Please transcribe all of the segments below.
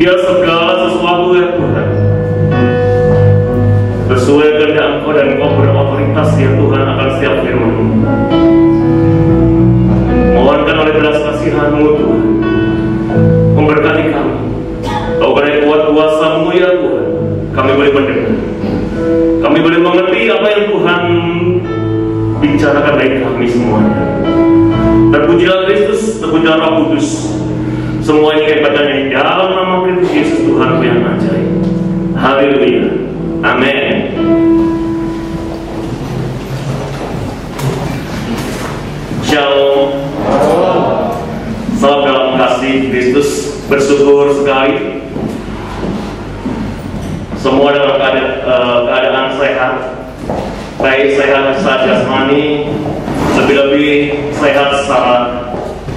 Biar segala sesuatu ya Tuhan sesuai kehendak Engkau, dan Engkau berotoritas ya Tuhan akan setiap firman-Mu. Mohonkan oleh belas kasihan-Mu Tuhan, memberkati kami. Kau beri kuat kuasa-Mu ya Tuhan, kami boleh mendengar, kami boleh mengerti apa yang Tuhan bicarakan dari kami semuanya. Terpujilah Kristus, terpujilah Roh Kudus. Semua ini kepadanya di dalam nama Kristus Yesus Tuhan yang ajaib. Haleluya. Amin. Shalom. Salam dalam kasih Kristus. Bersyukur sekali semua dalam keadaan sehat, baik sehat secara jasmani, lebih-lebih sehat secara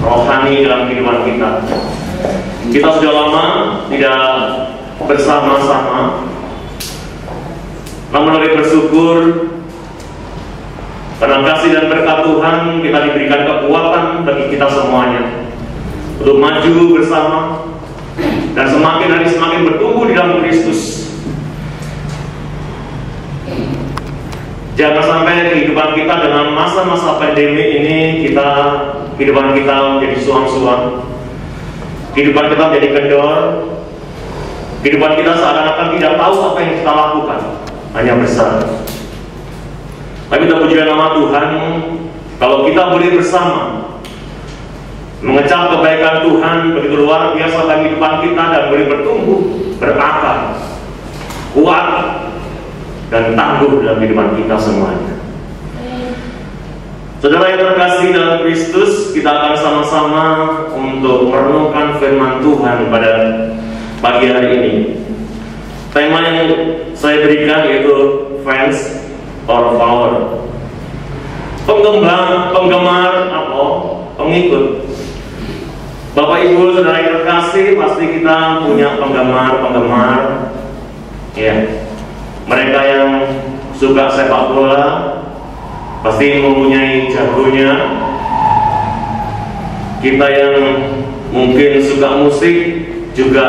rohani dalam kehidupan kita. Kita sudah lama tidak bersama-sama, namun lebih bersyukur karena kasih dan berkat Tuhan kita diberikan kekuatan bagi kita semuanya untuk maju bersama dan semakin hari semakin bertumbuh di dalam Kristus. Jangan sampai kehidupan kita dengan masa-masa pandemi ini kehidupan kita menjadi suam-suam, kehidupan kita menjadi kendor, kehidupan kita seakan-akan tidak tahu apa yang kita lakukan, hanya bersama. Tapi terpujilah nama Tuhan, kalau kita boleh bersama mengecap kebaikan Tuhan begitu luar biasa dalam kehidupan kita dan boleh bertumbuh, berakar, kuat, dan tangguh dalam kehidupan kita semuanya. Saudara yang terkasih dalam Kristus, kita akan sama-sama untuk merenungkan firman Tuhan pada pagi hari ini. Tema yang saya berikan yaitu fans or follower. Penggemar atau pengikut. Bapak Ibu saudara yang terkasih, pasti kita punya penggemar, ya. Mereka yang suka sepak bola pasti mempunyai jagonya. Kita yang mungkin suka musik juga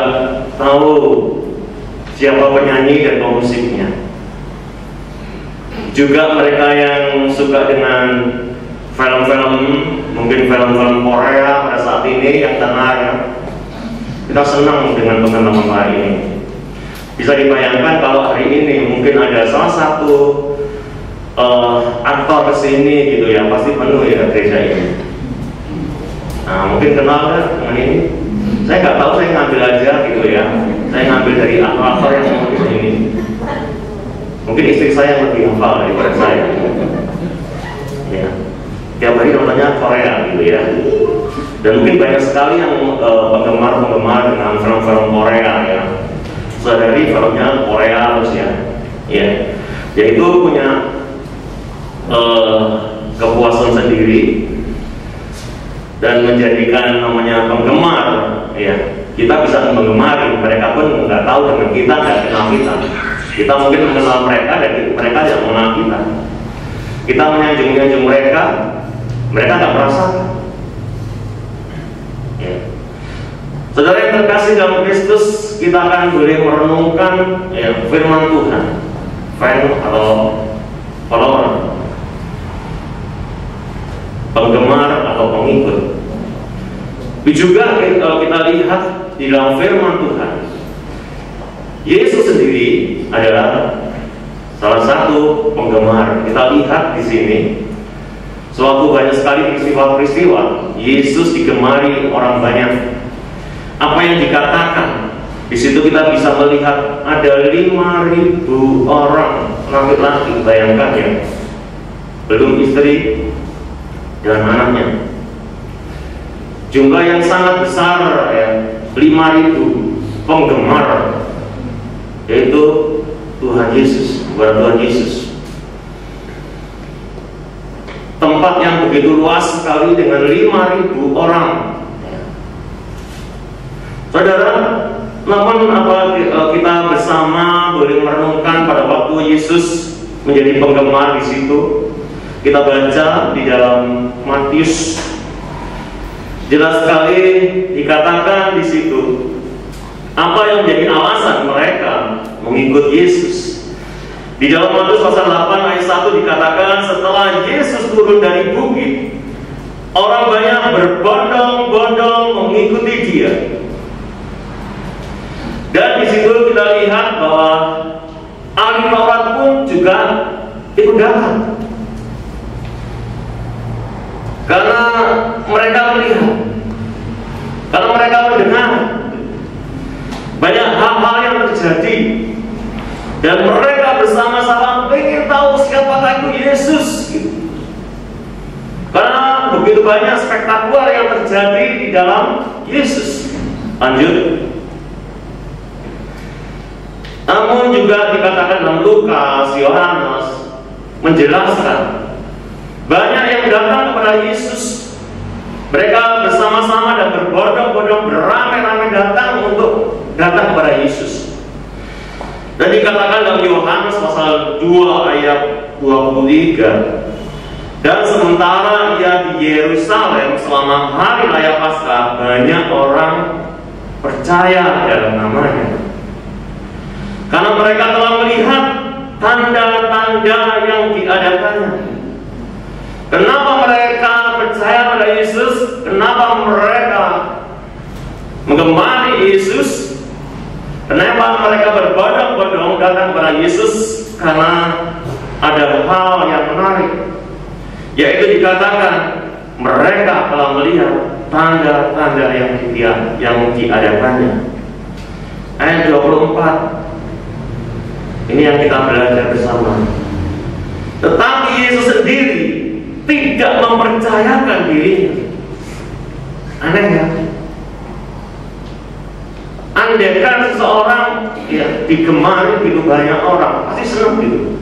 tahu siapa penyanyi dan pemusiknya. Juga mereka yang suka dengan film-film, mungkin film-film Korea pada saat ini yang tenar, ya. Kita senang dengan teman-teman ini. Bisa dibayangkan kalau hari ini mungkin ada salah satu aktor kesini gitu ya, pasti penuh ya gereja ini. Nah, mungkin kenal kan dengan ini? Saya nggak tahu, saya ngambil aja gitu ya. Saya ngambil dari aktor yang mau di sini. Mungkin istri saya lebih hafal daripada saya. Ya, tiap hari nontonnya Korea gitu ya. Dan mungkin banyak sekali yang penggemar dengan film-film Korea ya. Dari filmnya Korea terus ya, ya itu punya kepuasan sendiri dan menjadikan namanya penggemar, ya. Kita bisa menggemari, mereka pun nggak tahu dengan kita, nggak kenal kita. Kita mungkin mengenal mereka dan mereka tidak mengenal kita. Kita menyanjung mereka nggak merasa. Ya. Saudara yang terkasih dalam Kristus, kita akan boleh merenungkan ya, firman Tuhan, fan atau follower, penggemar atau pengikut. Tapi juga kalau kita lihat di dalam firman Tuhan, Yesus sendiri adalah salah satu penggemar. Kita lihat di sini, suatu banyak sekali peristiwa-peristiwa Yesus digemari orang banyak. Apa yang dikatakan di situ kita bisa melihat ada 5.000 orang laki-laki, bayangkan ya, belum istri dan anaknya. Jumlah yang sangat besar ya, 5.000 penggemar, yaitu Tuhan Yesus, kepada Tuhan Yesus. Tempat yang begitu luas sekali dengan 5.000 orang. Saudara, namun apa kita bersama boleh merenungkan pada waktu Yesus menjadi penggemar di situ. Kita baca di dalam Matius, jelas sekali dikatakan di situ apa yang menjadi alasan mereka mengikut Yesus. Di dalam Matius pasal 8 ayat 1 dikatakan setelah Yesus turun dari bukit, orang banyak berbondong-bondong mengikuti Dia. Dan di situ kita lihat bahwa ahli Taurat pun juga ikut datang, karena mereka melihat, karena mereka mendengar banyak hal-hal yang terjadi, dan mereka bersama-sama ingin tahu siapakah itu Yesus. Karena begitu banyak spektakuler yang terjadi di dalam Yesus. Lanjut. Namun juga dikatakan dalam Lukas, Yohanes menjelaskan banyak yang datang kepada Yesus Mereka bersama-sama dan berbondong-bondong beramai-ramai datang kepada Yesus. Dan dikatakan dalam Yohanes pasal 2 ayat 23, dan sementara ia di Yerusalem selama hari raya Paskah, banyak orang percaya dalam namanya, karena mereka telah melihat tanda-tanda yang diadakannya. Kenapa mereka percaya pada Yesus? Kenapa mereka menggemari Yesus? Kenapa mereka berbondong-bondong datang kepada Yesus? Karena ada hal yang menarik, yaitu dikatakan mereka telah melihat tanda-tanda yang diadakannya. Ayat 24, ini yang kita belajar bersama. Tetapi Yesus sendiri tidak mempercayakan dirinya. Aneh ya? Andaikan seseorang digemari gitu banyak orang, pasti senang gitu.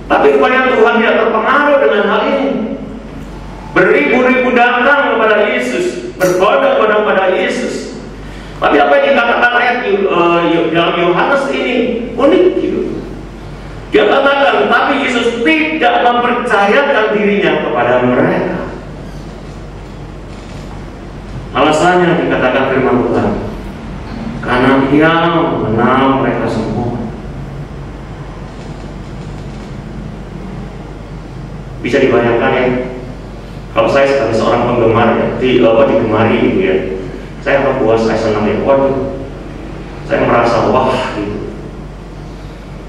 Tapi rupanya Tuhan tidak terpengaruh dengan hal ini. Beribu-ribu datang kepada Yesus, berbondong-bondong pada Yesus. Tapi apa yang dikatakan ayat dalam Yohanes ini unik gitu. Dia katakan, tapi Yesus tidak mempercayakan dirinya kepada mereka. Alasannya dikatakan firman Tuhan, karena Dia mengenal mereka semua. Bisa dibayangkan ya, kalau saya sebagai seorang penggemar digemari gitu ya, saya membuat saya senang ya, waduh, saya merasa wah gitu.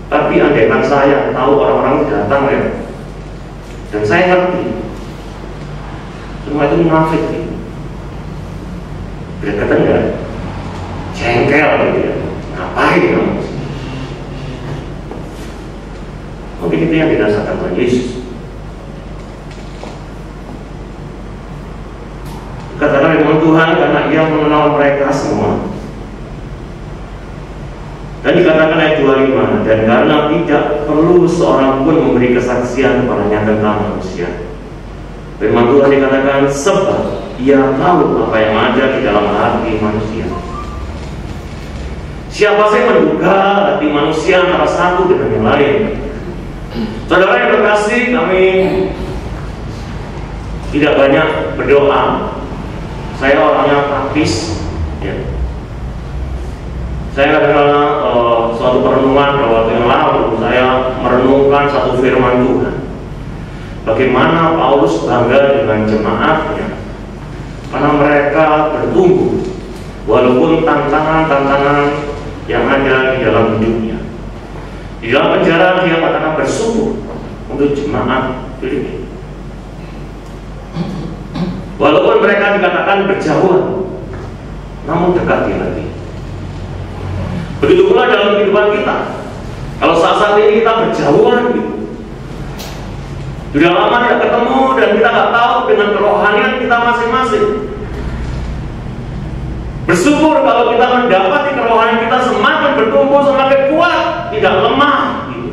Tapi andaikan saya tahu orang-orang datang ya, dan saya ngerti semua itu munafik gitu, berdekatan enggak, jengkel gitu ya, ngapain kamu? Mungkin itu yang dirasakan oleh Yesus. Katakan firman Tuhan, karena Ia mengenal mereka semua. Dan dikatakan ayat 25, dan karena tidak perlu seorang pun memberi kesaksian kepadanya tentang manusia. Firman Tuhan dikatakan, sebab Ia tahu apa yang ada di dalam hati manusia. Siapa sih menduga hati manusia antara satu dengan yang lain? Saudara yang terkasih, kami tidak banyak berdoa. Saya orangnya praktis ya. Saya adalah suatu perenungan waktu yang lalu, saya merenungkan satu firman Tuhan, bagaimana Paulus bangga dengan jemaatnya karena mereka bertumbuh walaupun tantangan-tantangan yang ada di dalam hidupnya. Di dalam penjara dia katakan bersyukur untuk jemaat Filipi. Walaupun mereka dikatakan berjauhan, namun dekat di hati. Begitu pula dalam kehidupan kita. Kalau saat ini kita berjauhan gitu, sudah lama tidak ketemu dan kita nggak tahu dengan kerohanian kita masing-masing. Bersyukur kalau kita mendapati kerohanian kita semakin bertumbuh, semakin kuat, tidak lemah gitu.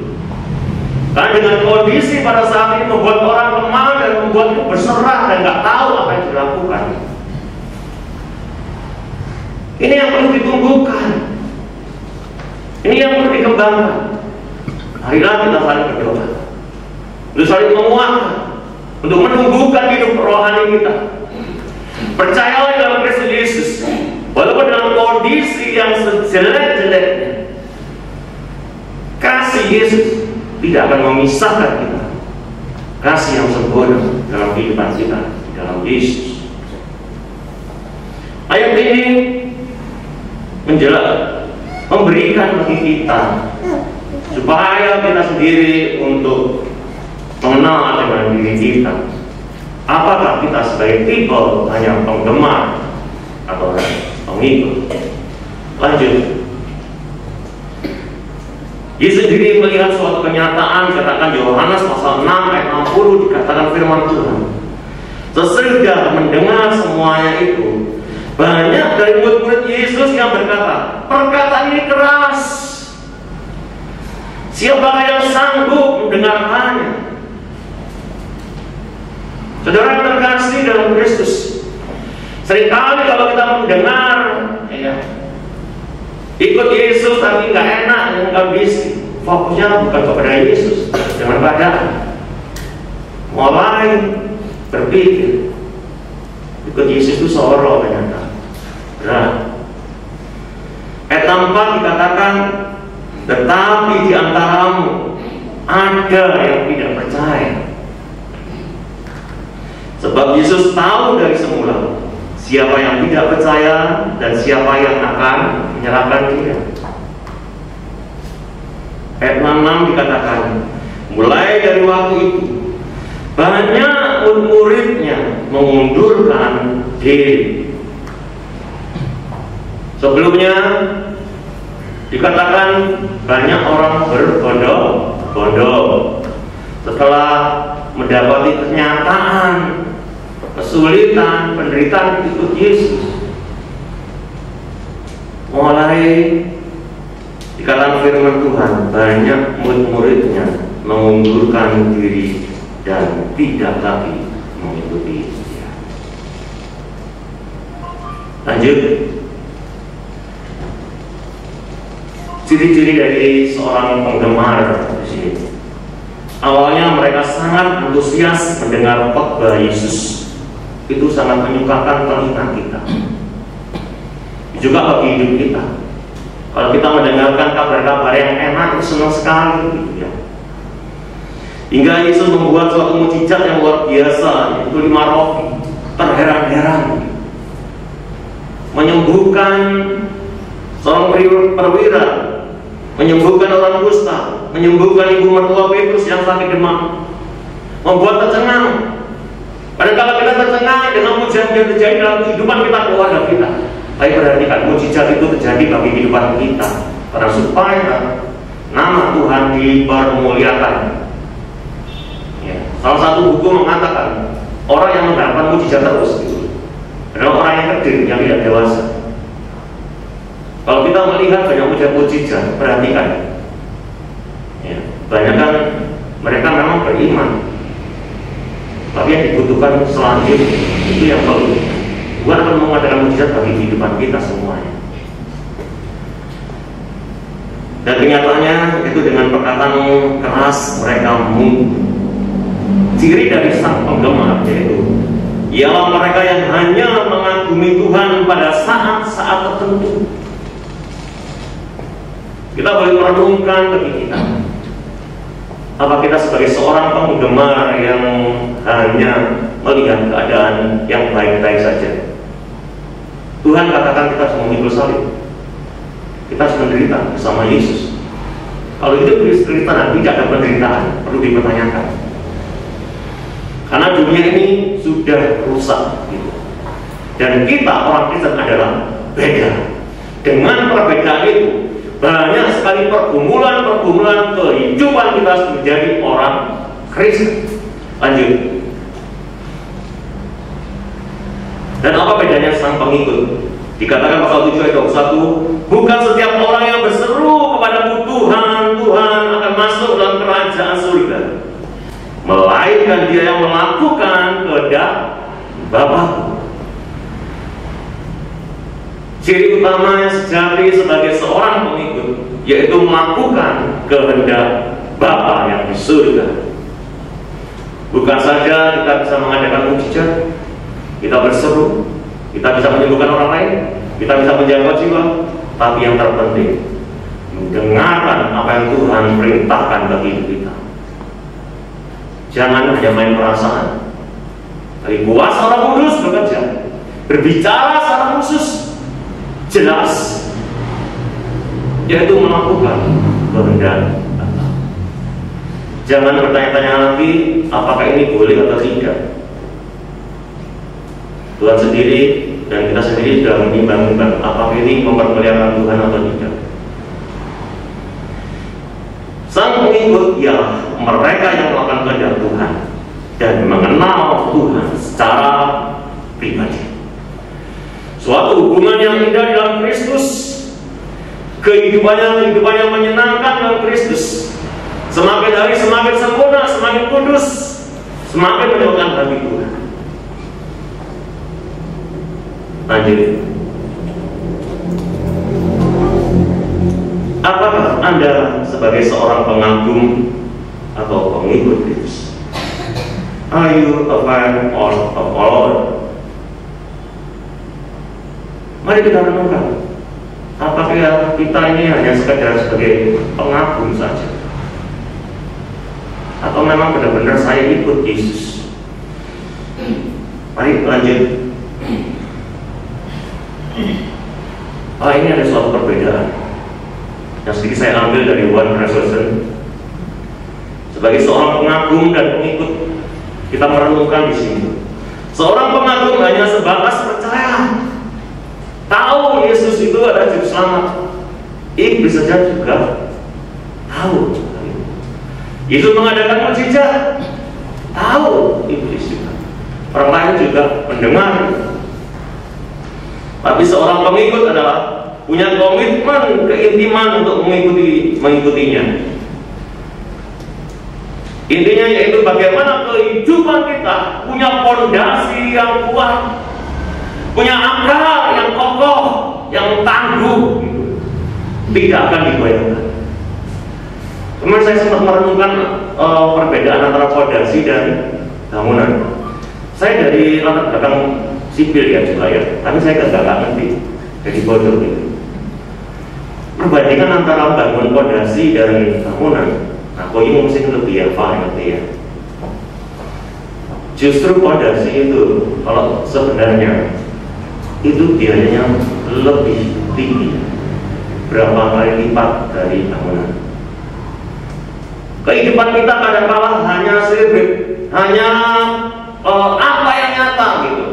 Karena dengan kondisi pada saat ini membuat orang lemah dan membuat itu berserah dan nggak tahu apa yang dilakukan. Ini yang perlu ditumbuhkan. Ini yang perlu dikembangkan. Marilah kita saling berdoa, untuk saling menguatkan, untuk menumbuhkan hidup rohani kita. Percayalah dalam Kristus Yesus, walaupun dalam kondisi yang sejelek-jeleknya, kasih Yesus tidak akan memisahkan kita. Kasih yang sempurna dalam kehidupan kita di dalam Yesus. Ayat ini menjelaskan, memberikan bagi kita supaya kita sendiri untuk mengenal dengan diri kita. Apakah kita sebagai tipe hanya penggemar atau pengikut? Lanjut. Yesus sendiri melihat suatu kenyataan, katakan Yohanes pasal 6 ayat 60, dikatakan firman Tuhan, sesudah mendengar semuanya itu, banyak dari murid-murid Yesus yang berkata, perkataan ini keras, siapakah yang sanggup mendengarkannya? Saudara yang dalam Kristus. Seringkali kalau kita mendengar ikut Yesus tapi nggak enak dan nggak bisa, fokusnya bukan kepada Yesus, dengan keadaan. Mulai berpikir ikut Yesus itu seorang ternyata berat. Ayat 4 dikatakan, tetapi di antaramu ada yang tidak percaya. Sebab Yesus tahu dari semula siapa yang tidak percaya dan siapa yang akan menyerahkan Dia. Ayat 6 dikatakan, mulai dari waktu itu banyak murid-muridnya mengundurkan diri. Sebelumnya dikatakan banyak orang berbondong-bondong setelah mendapati kenyataan kesulitan, penderitaan ikut Yesus. Mulai dikatakan firman Tuhan, banyak murid-muridnya mengundurkan diri dan tidak lagi mengikuti Dia. Lanjut, ciri-ciri dari seorang penggemar di sini. Awalnya mereka sangat antusias mendengar khotbah Yesus. Itu sangat menyukakan telinga kita, juga bagi hidup kita. Kalau kita mendengarkan kabar-kabar yang enak, itu senang sekali, gitu ya. Hingga Yesus membuat suatu mukjizat yang luar biasa, yaitu 5 roti, terheran-heran, menyembuhkan seorang perwira, menyembuhkan orang kusta, menyembuhkan ibu mertua Petrus yang sakit demam, membuat tercengang. Padahal kalau kita tercengang dengan mukjizat yang terjadi dalam kehidupan kita, keluarga kita, tapi perhatikan, mukjizat itu terjadi bagi kehidupan kita, karena supaya nama Tuhan dipermuliakan. Ya. Salah satu buku mengatakan orang yang mengharapkan mukjizat terus adalah orang yang kerdil, yang tidak dewasa. Kalau kita melihat banyak mukjizat, perhatikan, ya, banyak kan mereka memang beriman, tapi yang dibutuhkan selanjutnya itu yang perlu. Tuhan akan mengadakan mukjizat bagi kehidupan kita semuanya. Dan kenyataannya itu dengan perkataan keras mereka mundur. Ciri dari sang penggemar yaitu ialah mereka yang hanya mengagumi Tuhan pada saat-saat tertentu. Kita boleh merenungkan bagi kita, apa kita sebagai seorang penggemar yang hanya melihat keadaan yang baik-baik saja? Tuhan katakan kita harus memikul salib, kita harus menderita bersama Yesus. Kalau hidup bercerita dan tidak ada penderitaan, perlu dipertanyakan. Karena dunia ini sudah rusak, gitu. Dan kita orang Kristen adalah beda. Dengan perbedaan itu, banyak sekali pergumulan kehidupan kita menjadi orang Kristen. Lanjut. Dan apa bedanya sang pengikut? Dikatakan pasal 7 ayat 21, bukan setiap orang yang berseru kepadamu Tuhan, Tuhan akan masuk dalam kerajaan surga, melainkan dia yang melakukan kehendak Bapa. Ciri utama yang sejati sebagai seorang pengikut yaitu melakukan kehendak Bapa yang di surga. Bukan saja kita bisa mengadakan mukjizat, kita berseru, kita bisa menyembuhkan orang lain, kita bisa menjaga jiwa, tapi yang terpenting mendengarkan apa yang Tuhan perintahkan bagi hidup kita. Jangan hanya main perasaan, tapi kuasa Roh Kudus bekerja, berbicara secara khusus, jelas, yaitu melakukan kehendak Allah. Jangan bertanya-tanya lagi apakah ini boleh atau tidak. Tuhan sendiri dan kita sendiri sudah menimbang-nimbang apakah ini mempermuliakan Tuhan atau tidak. Sang pengikut ialah mereka yang melakukan kehendak Tuhan dan mengenal Tuhan secara pribadi. Suatu hubungan yang indah dalam Kristus, kehidupannya menyenangkan dalam Kristus. Semakin hari semakin sempurna, semakin kudus, semakin menyenangkan bagi Tuhan. Lanjut. Apakah Anda sebagai seorang pengagum atau pengikut Kristus? Are you a fan or a follower? Mari kita renungkan. Apakah kita ini hanya sekadar sebagai pengagum saja? Atau memang benar-benar saya ikut Yesus? Mari lanjut. Ini ada suatu perbedaan yang sedikit saya ambil dari One Translation. Sebagai seorang pengagum dan pengikut, kita merenungkan di sini. Seorang pengagum hanya sebatas percaya, tahu Yesus itu adalah juru selamat. Iblis saja juga tahu. Yesus mengadakan mukjizat, tahu iblis juga. Orang lain juga mendengar. Tapi seorang pengikut adalah punya komitmen, keintiman untuk mengikutinya. Intinya yaitu bagaimana kehidupan kita punya fondasi yang kuat, punya akar yang kokoh, yang tangguh, tidak akan digoyahkan. Kemarin saya sempat merenungkan perbedaan antara fondasi dan bangunan. Saya dari latar belakang sipil ya juga ya, tapi saya nggak ngerti, jadi bodoh gitu. Perbandingan antara bangun fondasi dan bangunan, aku ini mungkin lebih ngerti ya. Justru fondasi itu kalau sebenarnya itu biayanya lebih tinggi, berapa kali lipat dari bangunan. Kehidupan kita kadang-kala hanya sirip, hanya apa yang nyata gitu,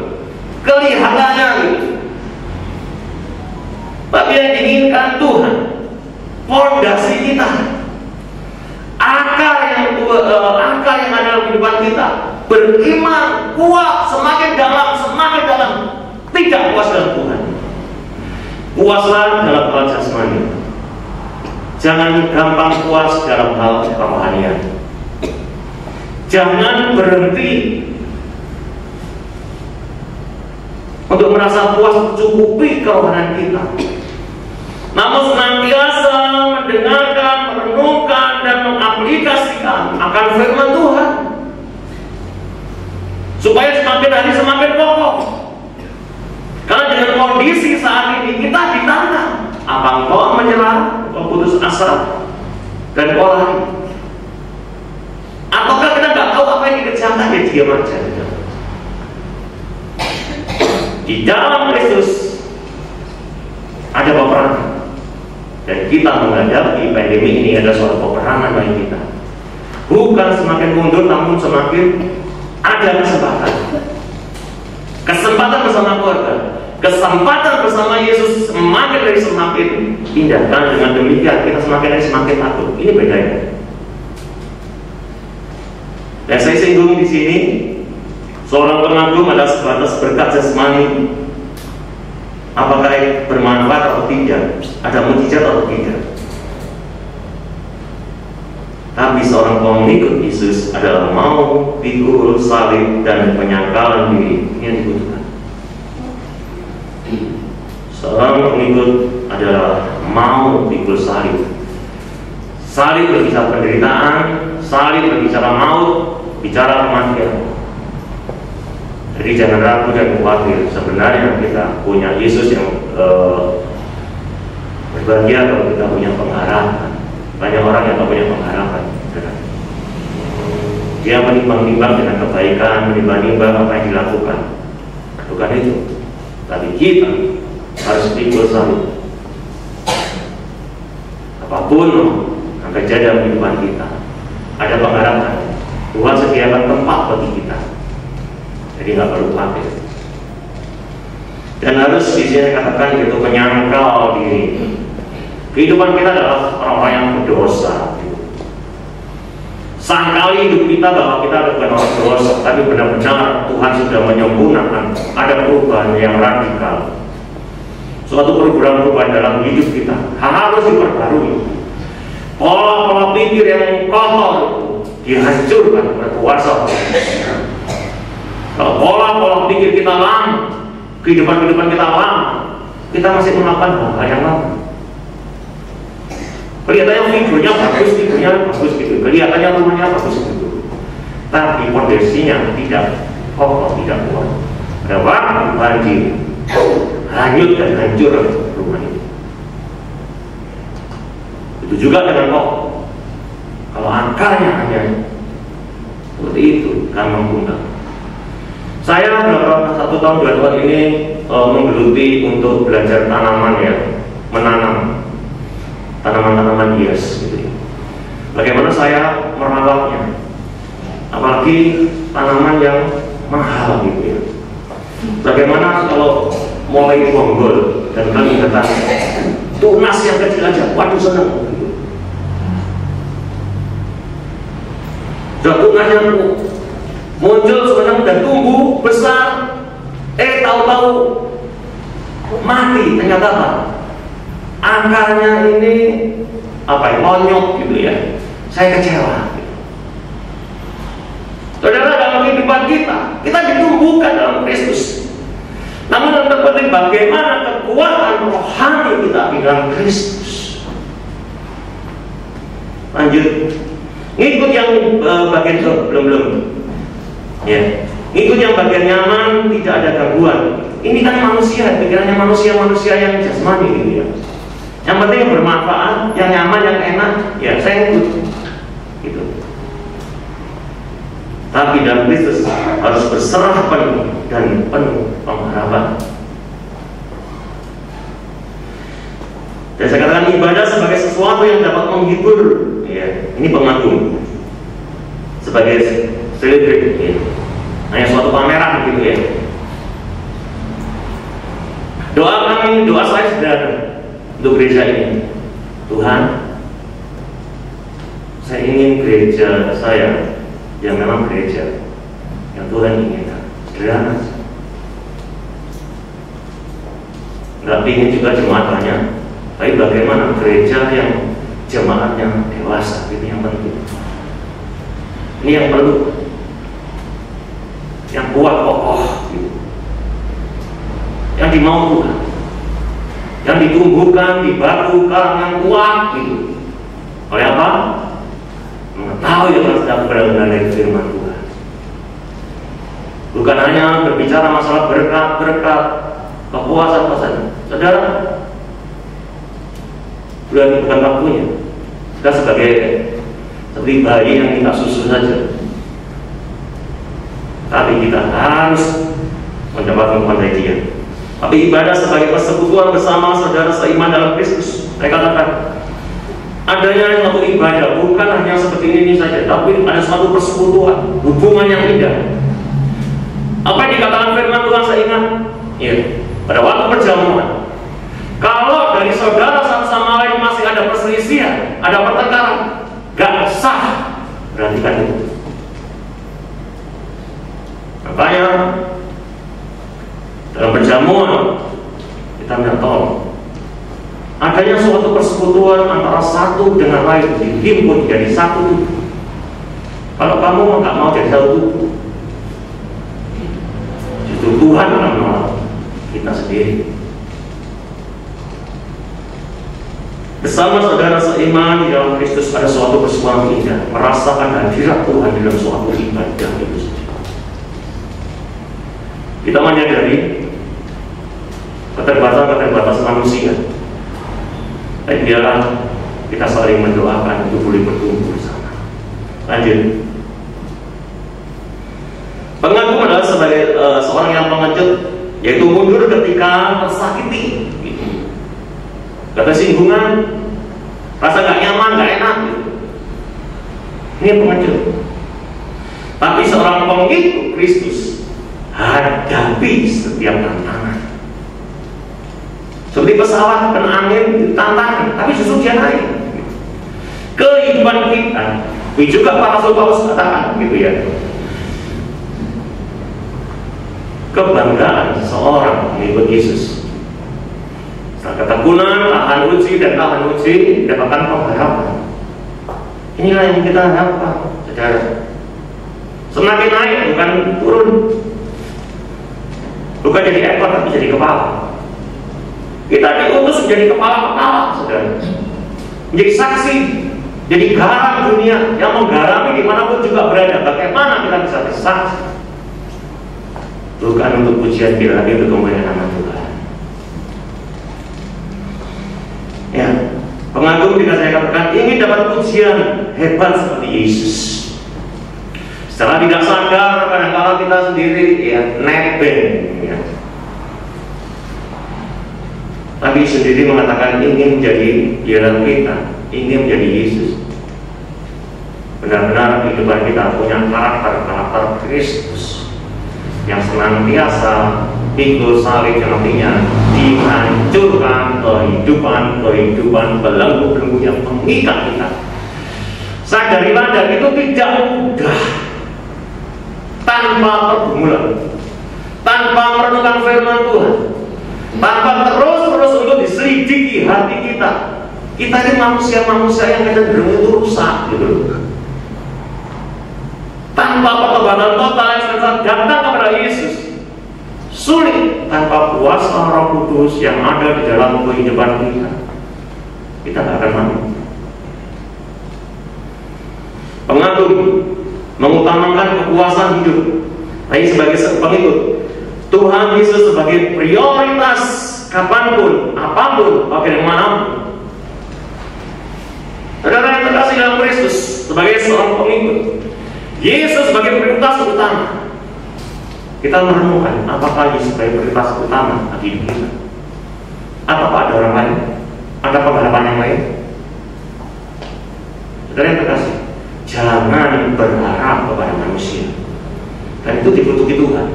kelihatannya gitu. Tapi yang diinginkan Tuhan, fondasi kita, akar yang ada dalam kehidupan kita, beriman kuat, semakin dalam, tidak puas dalam Tuhan. Puaslah dalam hal jasmani, jangan gampang puas dalam hal kerohanian. Jangan berhenti untuk merasa puas mencukupi kerohanian kita, namun senantiasa mendengarkan, merenungkan, dan mengaplikasikan akan firman Tuhan, supaya semakin hari semakin kokoh. Karena dengan kondisi saat ini kita ditantang, apa engkau menyerah, engkau putus asa, dan kau lari? Ataukah kita nggak tahu apa yang dikerjakan, ya diam aja? Di dalam Kristus ada peperangan, dan kita menghadapi pandemi ini adalah suatu peperangan bagi kita. Bukan semakin mundur, namun semakin ada kesempatan bersama keluarga, kesempatan bersama Yesus semakin dari semakin indah. Dan dengan demikian kita semakin dari semakin takut. Ini bedanya. Dan saya singgung di sini, seorang pengagum adalah sebatas berkat jasmani. Apakah bermanfaat atau tidak, ada mukjizat atau tidak. Tapi seorang pengikut Yesus adalah mau pikul salib dan penyangkalan diri yang dibutuhkan. Seorang pengikut adalah mau pikul salib. Salib berbicara penderitaan, salib berbicara maut, bicara kematian. Jadi jangan ragu dan khawatir. Sebenarnya kita punya Yesus yang berbahagia kalau kita punya pengharapan. Banyak orang yang tak punya pengharapan. Dia menimbang-nimbang dengan kebaikan, menimbang-nimbang apa yang dilakukan. Bukan itu. Tapi kita harus pikul salib. Apapun yang terjadi dalam kehidupan kita, ada pengharapan. Tuhan sediakan tempat bagi kita. Jadi nggak perlu khawatir. Dan harus di sini katakan itu menyangkal diri. Kehidupan kita adalah orang-orang yang berdosa. Sangkali hidup kita bahwa kita bukan orang berdosa, tapi benar-benar Tuhan sudah menyempurnakan. Ada perubahan yang radikal. Suatu perubahan dalam hidup kita harus diperbarui. Pola-pola pikir yang kotor dihancurkan oleh kuasa. Kalau pola-pola pikir kita lama, kehidupan kita lama, kita masih melakukan hal yang lama. Kelihatannya figurnya bagus gitu, kelihatannya rumahnya bagus gitu, tapi fondasinya tidak kokoh, tidak kuat. Ada waktu banjir, hanyut dan hancur rumah itu. Itu juga dengan kok. Kalau akarnya hanya seperti itu, kan membungkam. Saya beberapa 1 tahun 2 tahun ini menggeluti untuk belajar tanaman ya, menanam tanaman-tanaman hias gitu ya. Bagaimana saya merawatnya, apalagi tanaman yang mahal gitu ya. Bagaimana kalau mulai bonggol dan kelihatan tunas yang kecil aja, waduh senang gitu. Tunasnya muncul sebenarnya dan tumbuh besar, tahu-tahu mati. Ternyata apa? Akarnya ini lonyok gitu ya. Saya kecewa. Saudara, dalam kehidupan kita ditumbuhkan dalam Kristus. Namun yang terpenting bagaimana kekuatan rohani kita di dalam Kristus. Lanjut, ngikut yang bagian belum. Ya, ngikut yang bagian nyaman, tidak ada gangguan. Ini kan manusia, pikirannya manusia yang jasmani gitu ya. Yang penting yang bermanfaat, yang nyaman, yang enak, ya saya ikut. Gitu. Tapi dalam Kristus harus berserah penuh dan penuh pengharapan. Dan saya katakan ibadah sebagai sesuatu yang dapat menghibur, ya, ini pengagung, sebagai celebrate, ya. Hanya suatu pameran gitu ya. Doa saya sederhana untuk gereja ini. Tuhan, saya ingin gereja saya yang memang gereja yang Tuhan inginkan, sederhana. Nggak ingin juga jemaat banyak, tapi bagaimana gereja yang jemaatnya dewasa, ini yang penting. Ini yang perlu, yang kuat kokoh, gitu. Yang dimau Tuhan, yang ditumbuhkan, dibangun yang kuat, gitu. Oleh apa? Mengetahui yang sedang benar-benar dari firman Tuhan. Bukan hanya berbicara masalah berkat, kepuasan. Saudara, bukan waktunya. Kita seperti bayi yang minta susu saja. Tapi kita harus mendapat kekuatan dia. Tapi ibadah sebagai persekutuan bersama saudara seiman dalam Kristus. Saya katakan, adanya suatu ibadah bukan hanya seperti ini saja, tapi ada suatu persekutuan, hubungan yang indah. Apa yang dikatakan firman Tuhan saya ingat? Ya, pada waktu perjamuan, kalau dari saudara satu sama lain masih ada perselisihan, ada pertengkaran, gak sah, perhatikan itu. Makanya dalam perjamuan kita minta tolong adanya suatu persekutuan antara satu dengan lain, dihimpun jadi satu tubuh. Kalau kamu nggak mau jadi satu tubuh, justru Tuhan akan menolak kita sendiri. Bersama saudara seiman di dalam Kristus ada suatu persekutuan indah, merasakan hadirat Tuhan di dalam suatu ibadah itu saja. Kita menyadari keterbatasan manusia, dan biarlah kita saling mendoakan untuk boleh bertumbuh bersama. Lanjut. Pengagum adalah sebagai seorang yang pengecut, yaitu mundur ketika tersakiti, ketersinggungan, rasa gak nyaman, gak enak. Ini pengecut. Tapi seorang pengikut Kristus hadapi setiap tantangan. Seperti pesawat kena angin, tantangan, tapi justru dia naik. Kehidupan kita, ini juga para Rasul Paulus katakan, gitu ya. Kebanggaan seorang mengikut Yesus. Setelah ketekunan, tahan uji, dapatkan pengharapan. Inilah yang kita harapkan, saudara. Semakin naik, bukan turun. Bukan jadi ekor, tapi jadi kepala. Kita diutus menjadi kepala-kepala, saudara. Menjadi saksi, jadi garam dunia yang menggarami dimanapun juga berada. Bagaimana kita bisa bersaksi? Bukan untuk pujian kita, tapi untuk kemuliaan nama Tuhan. Ya, pengagum jika saya katakan ingin dapat pujian hebat seperti Yesus. Setelah tidak sadar, kadang-kadang kita sendiri ya nebeng, ya. Tapi sendiri mengatakan ingin menjadi dalam kita, ingin menjadi Yesus. Benar-benar kehidupan kita punya karakter Kristus yang senantiasa pikul salib, yang artinya dihancurkan kehidupan belenggu-belenggu yang mengikat kita. Sadarilah, dan itu tidak mudah tanpa pergumulan, tanpa merenungkan firman Tuhan, tanpa terus untuk diselidiki hati kita. Kita ini manusia-manusia yang cenderung itu rusak gitu. Tanpa pertobatan total yang senantiasa datang kepada Yesus, sulit tanpa kuasa Roh Kudus yang ada di dalam kehidupan kita. Kita tidak akan mampu. Pengagum mengutamakan kekuasaan hidup, tapi sebagai pengikut Tuhan Yesus sebagai prioritas kapanpun, apapun, bagaimanapun. Saudara yang terkasih dalam Kristus, sebagai seorang pengikut Yesus sebagai prioritas utama, kita merenungkan apakah Yesus sebagai prioritas utama bagi hidup kita? Apakah ada orang lain? Ada pengharapan yang lain? Saudara yang terkasih, jangan berharap kepada manusia, dan itu dibutuhkan Tuhan.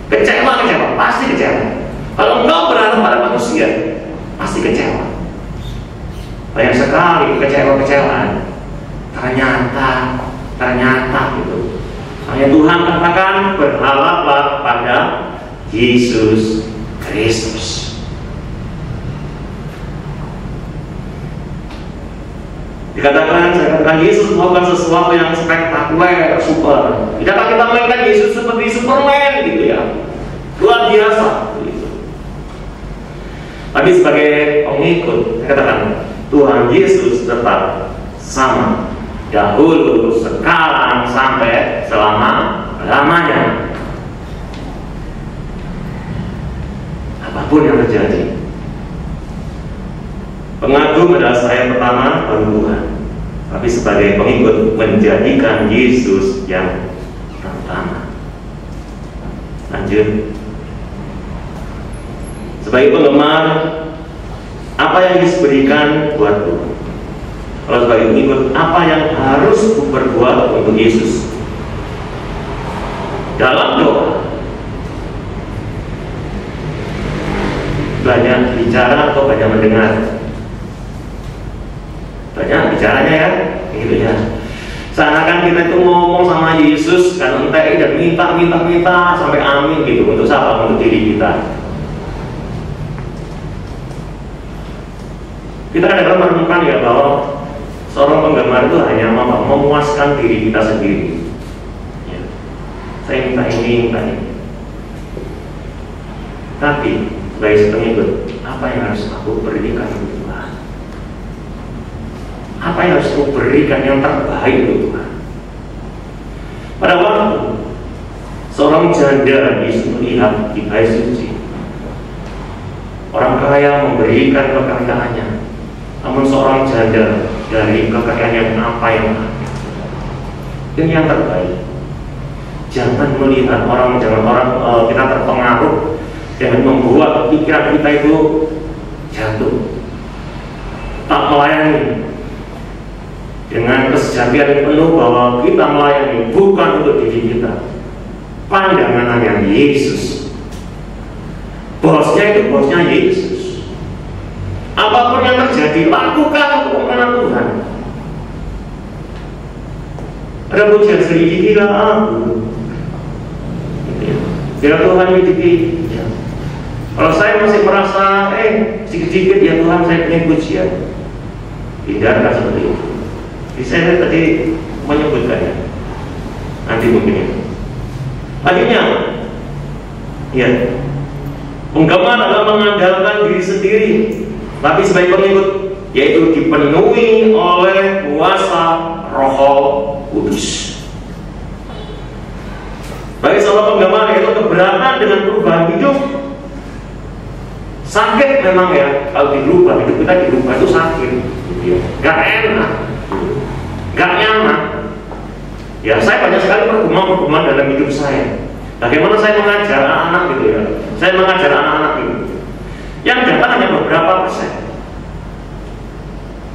Kecewa, pasti kecewa. Kalau engkau berharap pada manusia, pasti kecewa. Banyak sekali kekecewaan. Ternyata gitu. Hanya Tuhan katakan berharaplah pada Yesus Kristus. Dikatakan, saya katakan Yesus melakukan sesuatu yang spektakuler, super. Tidakkah kita mainkan Yesus seperti Superman gitu ya, luar biasa gitu. Tapi sebagai pengikut, saya katakan Tuhan Yesus tetap sama, dahulu, sekarang, sampai selama-lamanya. Apapun yang terjadi, pengagum adalah saya pertama, baru Tuhan. Tapi sebagai pengikut, menjadikan Yesus yang pertama. Lanjut. Sebagai penggemar, apa yang Yesus berikan buat Tuhan? Kalau sebagai pengikut, apa yang harus berbuat untuk Yesus? Dalam doa, banyak bicara atau banyak mendengar? Banyak bicaranya ya, gitu ya. Seakan kita itu ngomong sama Yesus kan, entek dan minta sampai amin gitu. Untuk siapa? Untuk diri kita. Kita kadang-kadang menemukan ya bahwa seorang penggemar itu hanya memuaskan diri kita sendiri. Ya. Saya minta ini. Tapi sebagai pengikut, apa yang harus aku berikan untuk Tuhan? Apa yang harus aku berikan yang terbaik untuk Tuhan? Pada waktu seorang janda Yesus melihat di bait suci, orang kaya memberikan kekayaannya, namun seorang janda dari kekayaan yang apa yang ada, ini yang terbaik. Jangan melihat kita terpengaruh, jangan membuat pikiran kita itu jatuh, tak melayani dengan kesejatian yang penuh bahwa kita melayani bukan untuk diri kita. Pandangan yang Yesus, bosnya itu bosnya Yesus. Apapun yang terjadi, lakukan untuk kemenangan Tuhan. Ada pujian sedikilah aku, biar Tuhan mendidik. Ya. Kalau saya masih merasa sedikit-sedikit ya Tuhan saya ingin pujian, hindarkan seperti itu. Jadi saya tadi menyebutkannya, nanti mungkin ya. Akhirnya Ya, penggemar adalah mengandalkan diri sendiri, tapi sebagai pengikut, yaitu dipenuhi oleh kuasa Roh Kudus. Bagi seorang penggemar itu keberatan dengan perubahan hidup. Sakit memang ya, kalau dirubah, hidup kita dirubah itu sakit, gak enak, gak nyaman. Ya, saya banyak sekali pergumulan dalam hidup saya. Bagaimana saya mengajar anak-anak gitu ya. Saya mengajar anak-anak gitu. Yang datang hanya beberapa persen.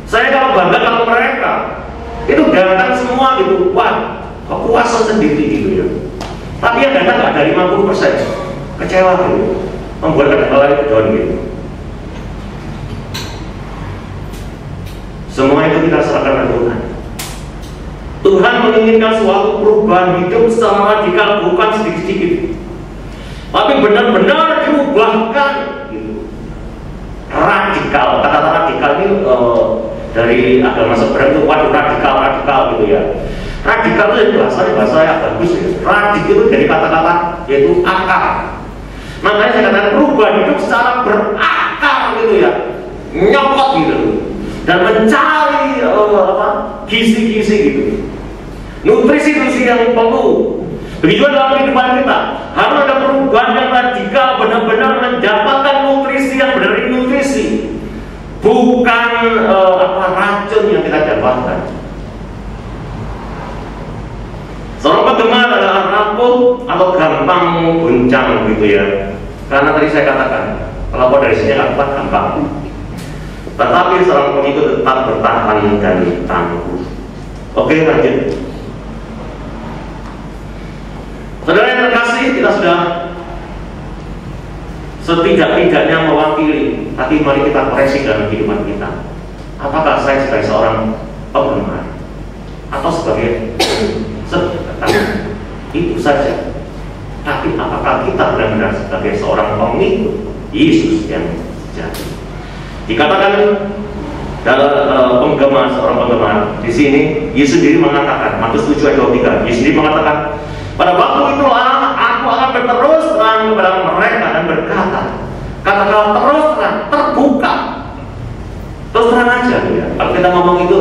Saya kalau bangga kalau mereka itu datang semua gitu, wah, kepuasan sendiri gitu ya. Tapi yang datang nggak ada 50%, kecewa gitu, membuat kadang-kadang itu down gitu. Semua itu kita serahkan ke Tuhan. Tuhan menginginkan suatu perubahan hidup secara radikal, bukan sedikit-sedikit, tapi benar-benar diubahkan gitu. Radikal, kata-kata radikal ini dari agama seberang itu, waduh, radikal gitu ya. Radikal itu bahasa yang bagus ya. Radik itu dari kata-kata yaitu akar. Makanya saya katakan perubahan hidup secara berakar gitu ya, nyokot gitu, dan mencari gizi-gizi gitu, nutrisi yang perlu. Begitu dalam kehidupan kita harus ada perubahan yang radikal, benar-benar mendapatkan nutrisi yang benar, nutrisi, bukan racun yang kita dapatkan. Seorang penggemar adalah rapuh atau gampang goncang gitu ya. Karena tadi saya katakan, kalau dari sini nggak kuat gampang. Tetapi seorang pengikut tetap bertahan dan tangguh. Oke, lanjut. Saudara yang terkasih, kita sudah setidak-tidaknya mewakili, tapi mari kita koreksi dalam kehidupan kita. Apakah saya sebagai seorang penggemar atau sebagai itu saja? Tapi apakah kita benar-benar sebagai seorang pengikut Yesus yang sejati? Dikatakan dalam penggemar, seorang penggemar di sini, Yesus sendiri mengatakan, Matius 7 ayat 23, Yesus sendiri mengatakan, pada waktu itulah aku akan berterus terang kepada mereka dan berkata, kata-kata terus terang, terbuka, terus terang aja ya. Kalau kita ngomong itu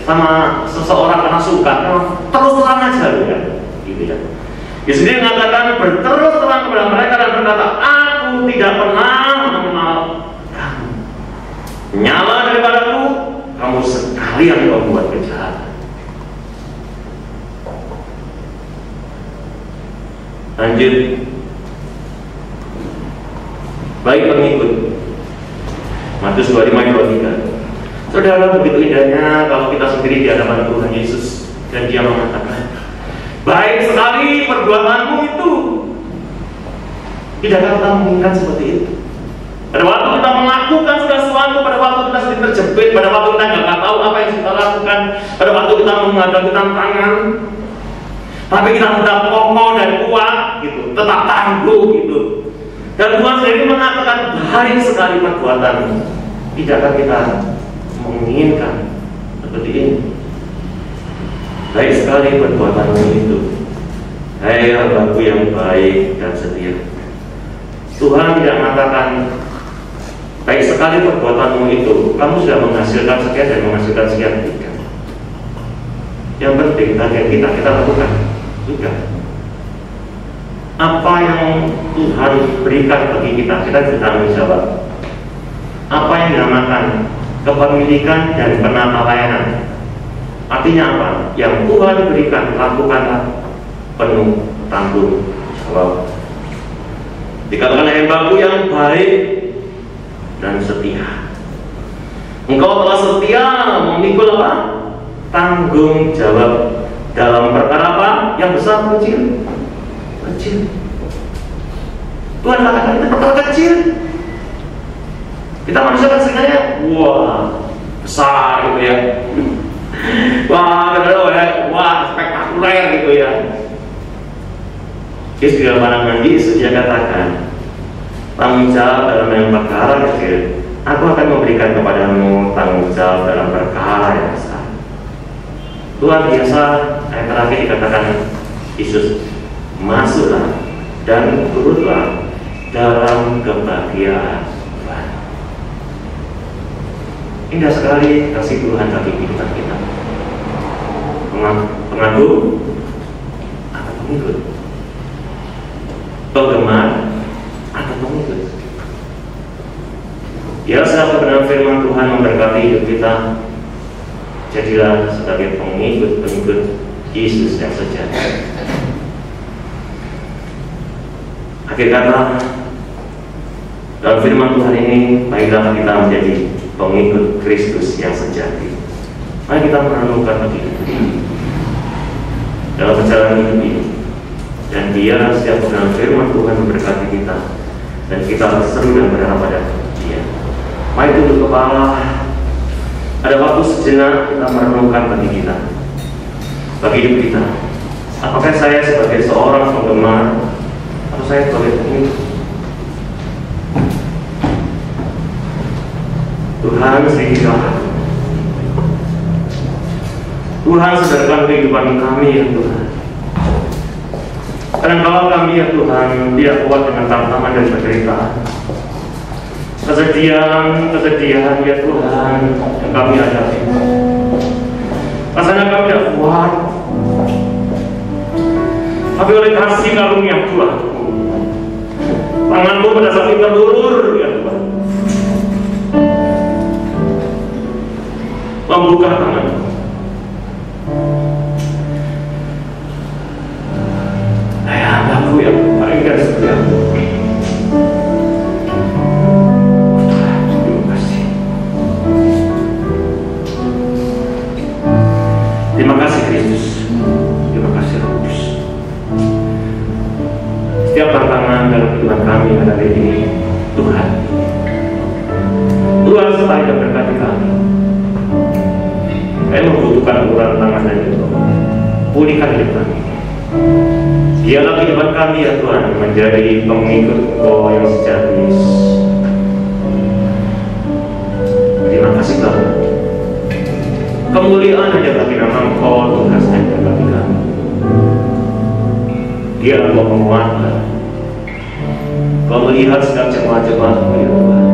sama seseorang karena suka, terus terang aja ya, gitu ya. Yesus sendiri mengatakan berterus terang kepada mereka dan berkata, aku tidak pernah mengenal kamu. Nyala daripadaku, kamu sekalian membuat kejahatan. Lanjut. Baik pengikut, Matius 25 ayat 23. Saudara, begitu indahnya kalau kita sendiri di hadapan Tuhan Yesus dan Dia mengatakan, baik sekali perbuatanmu itu. Tidakkah kita menginginkan seperti itu? Pada waktu kita melakukan sesuatu, pada waktu kita sedang terjepit, pada waktu kita nggak tahu apa yang kita lakukan, pada waktu kita menghadapi tantangan, tapi kita tetap kokoh dan kuat, gitu, tetap tangguh, gitu. Dan Tuhan sendiri mengatakan baik sekali perbuatanmu. Tidakkah kita menginginkan seperti ini? Baik sekali perbuatanmu itu, hai hambaku yang baik dan setia. Tuhan tidak mengatakan baik sekali perbuatanmu itu, kamu sudah menghasilkan sekian dan menghasilkan sekian, tidak. Yang penting bagian kita lakukan juga. Apa yang Tuhan berikan bagi kita bertanggung jawab. Apa yang dinamakan kepemilikan dan penata layanan. Artinya apa? Yang Tuhan berikan, lakukanlah penuh tanggung jawab. Dikatakan hambaku yang baik dan setia. Engkau telah setia memikul apa? Tanggung jawab dalam perkara apa? Yang besar, kecil. Kecil. Tuhan katakan itu perkara kecil. Kita manusia kan sebenarnya, wah, besar gitu ya. Wah, spektakuler gitu ya. Yesus dalam pandangan Yesus dia katakan, tanggung jawab dalam yang perkara kecil, aku akan memberikan kepadamu tanggung jawab dalam perkara yang besar. Luar biasa. Ayat terakhir dikatakan Yesus, masuklah dan turutlah dalam kebahagiaan Tuhan. Indah sekali kasih Tuhan bagi kehidupan kita. Pengagum atau pengikut, penggemar atau pengikut. Ya, saat kebenaran firman Tuhan memberkati hidup kita, jadilah sebagai pengikut-pengikut Yesus yang sejati. Akhir kata, dalam firman Tuhan ini, baiklah kita menjadi pengikut Kristus yang sejati. Mari kita merenungkan hidup ini dalam perjalanan hidup ini, dan biar setiap kebenaran firman Tuhan memberkati kita, dan kita berseru dan berharap pada Dia. Mari tunduk kepala. Ada waktu sejenak kita merenungkan bagi kita, bagi hidup kita. Apakah saya sebagai seorang penggemar atau saya sebagai pengikut? Tuhan sehingga Tuhan sadarkan kehidupan kami ya Tuhan. Kadang-kala kami ya Tuhan tidak kuat dengan tantangan dan penderitaan, kesedihan ya Tuhan yang kami hadapi. Rasanya kami tidak kuat, tapi oleh kasih karunia Tuhan, tangan-Mu pada saat kita terlulur ya Tuhan, membuka tangan-Mu. Aku yang paling gak setia. Terima kasih. Terima kasih Kristus. Terima kasih Roh Kudus. Setiap tantangan dalam kehidupan kami hari ini, Tuhan sertai dan berkati kami. Kami membutuhkan uluran tangan dari Tuhan. Pulihkan hidup kami. Biarlah kehidupan kami ya Tuhan menjadi pengikut Engkau yang sejati. Terima kasih Tuhan. Kemuliaan hanya bagi nama Engkau, Tuhan, hanya bagi kami. Dia Engkau menguatkan. Kau melihat setiap jemaat-jemaat-Mu ya Tuhan.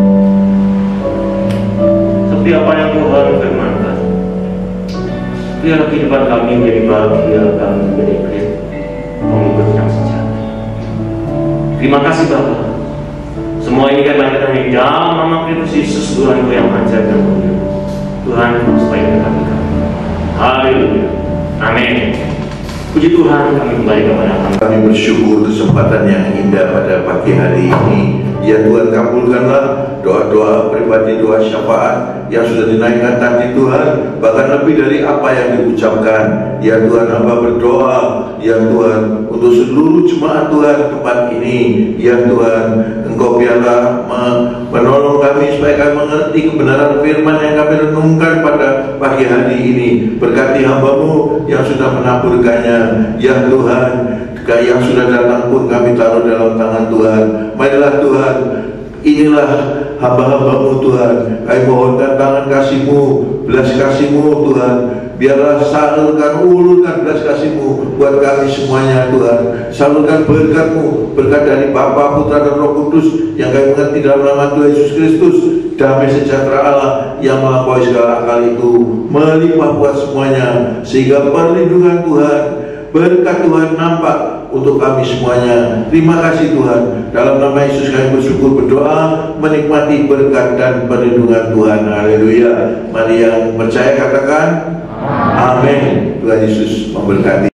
Seperti apa yang Tuhan firmankan. Biarlah kehidupan kami menjadi bahagia, kami menjadi pengikut yang sejati. Terima kasih Bapa. Semua ini kami akan di dalam nama Kristus Yesus, Tuhan yang ajar dan mulia. Tuhan supaya berkati kami. Haleluya. Amin. Puji Tuhan, kami kembali kepada kami. Kami bersyukur kesempatan yang indah pada pagi hari ini. Ya Tuhan, kabulkanlah doa-doa pribadi, doa syafaat yang sudah dinaikkan tadi Tuhan, bahkan lebih dari apa yang diucapkan. Ya Tuhan, hamba berdoa ya Tuhan untuk seluruh jemaat Tuhan tempat ini. Ya Tuhan, Engkau biarlah menolong kami supaya kami mengerti kebenaran firman yang kami renungkan pada pagi hari ini. Berkati hamba-Mu yang sudah menaburkannya. Ya Tuhan, yang sudah datang pun kami taruh dalam tangan Tuhan. Marilah Tuhan, inilah hamba-hamba-Mu Tuhan. Kami mohonkan tangan kasih-Mu, belas kasih-Mu Tuhan. Biarlah salurkan, ulurkan belas kasih-Mu buat kami semuanya Tuhan. Salurkan berkat-Mu, berkat dari Bapa, Putra dan Roh Kudus yang kami mengerti dalam nama Tuhan Yesus Kristus. Damai sejahtera Allah yang melampaui segala akal itu melimpah buat semuanya, sehingga perlindungan Tuhan, berkat Tuhan nampak untuk kami semuanya. Terima kasih Tuhan. Dalam nama Yesus kami bersyukur, berdoa, menikmati berkat dan perlindungan Tuhan. Haleluya. Mari yang percaya katakan amin. Tuhan Yesus memberkati.